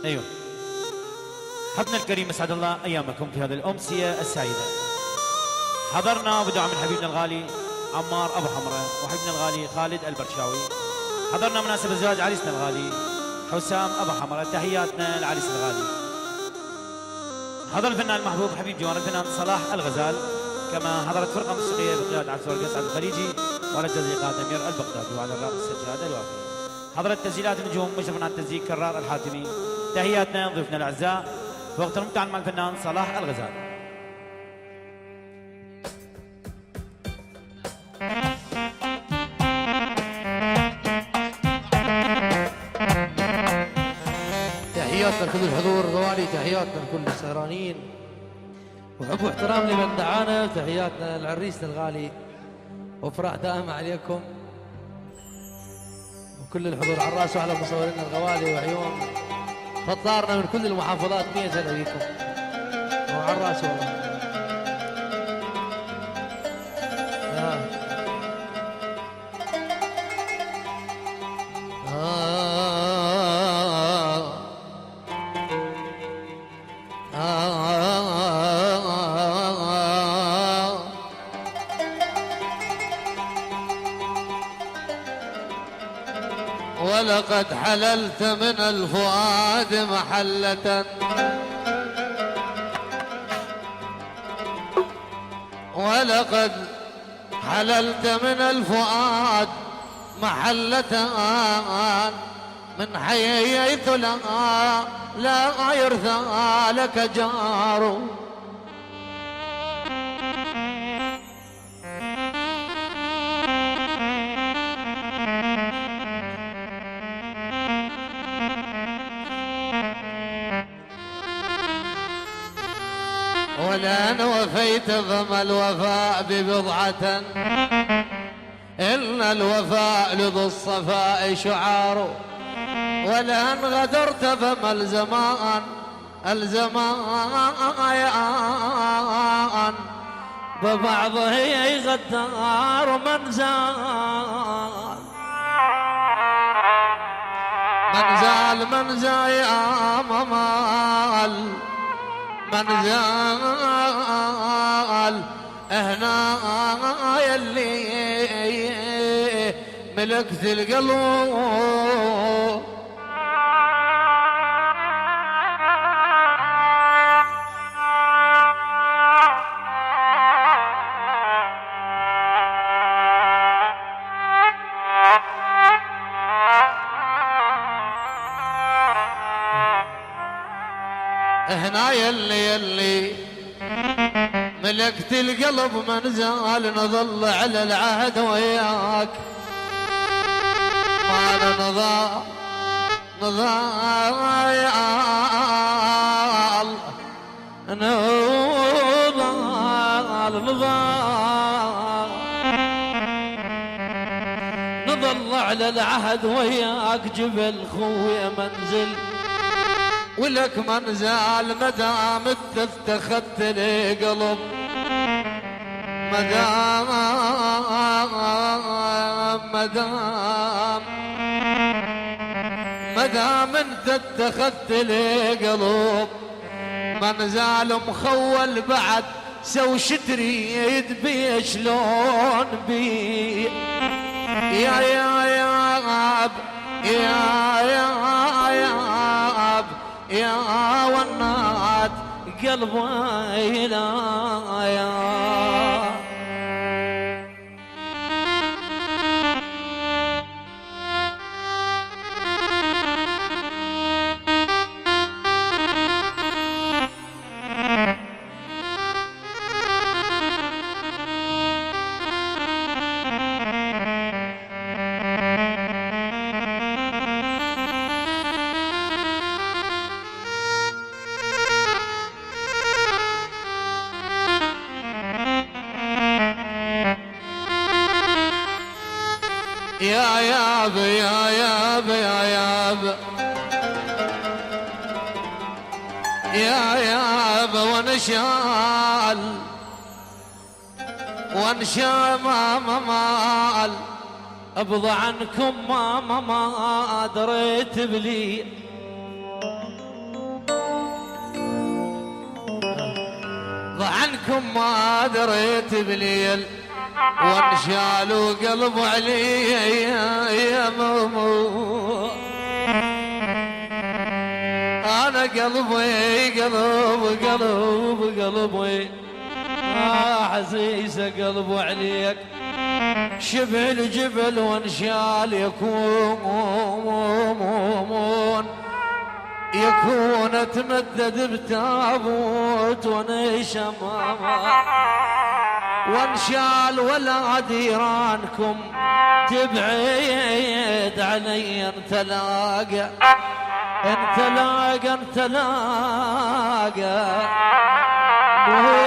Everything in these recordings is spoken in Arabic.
ايوه. حضنا الكريم اسعد الله ايامكم في هذه الامسيه السعيده. حضرنا بدعاء من حبيبنا الغالي عمار ابو حمره وحبيبنا الغالي خالد البرشاوي. حضرنا مناسبه زواج عريسنا الغالي حسام ابو حمره، تحياتنا لعريسنا الغالي. حضر الفنان المحبوب حبيب جوان الفنان صلاح الغزال، كما حضرت فرقه موسيقيه بقياده عبد الرزاق سعد الخليجي وعلى التزييقات امير البغدادي وعلى الرقص سجاد الوافي. حضرت تسجيلات النجوم مشرف عن التسجيل كرار الحاتمي. تحياتنا ضيوفنا الاعزاء في وقت الممتع مع الفنان صلاح الغزال. تحياتنا لكل الحضور الغوالي، تحياتنا لكل السهرانين وحب واحترام لمن دعانا، تحياتنا لعريسنا الغالي وفرح دائم عليكم وكل الحضور على الراس وعلى مصورينا الغوالي وعيون فطارنا من كل المحافظات. 100 سنه بيكم وعلى الراس والله. ولقد حللت من الفؤاد محلة، ولقد حللت من الفؤاد محلة من حيث لا يرثى لك جار. ولأن وفيت فما الوفاء ببضعة، إن الوفاء لذو الصفاء شعار. ولأن غدرت فما الزمان ببعضه يغدار. من زال يا ممال، من زال هنا يلي ملكت القلب. هنا يلي ملكت القلب، من زال نظل على العهد وياك. ما نظل على العهد وياك. جبل خويا منزل ولك من زال، مدام اتخذت لي قلب، مدام انت اتخذت لي قلب. من زال مخول بعد سوش تريد بي شلون بي. يا يا يا غاب يا ونات قلبي لا يا. يا ياب يا ياب يا ياب يا ياب وانشال مال ابضى عنكم ما دريت بلي. عنكم ما دريت بليل وانشال وقلب علي يا ماما. انا قلبي قلبي حسيسه قلب عليك شبل جبل وانشال يكون تمدد بتابوت ونشمامه وانشال ولا ديرانكم تبعد علي انت لاقى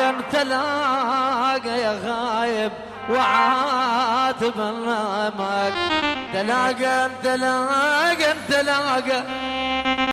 انت لاقى يا غايب وعاتب النامك. انت لاقى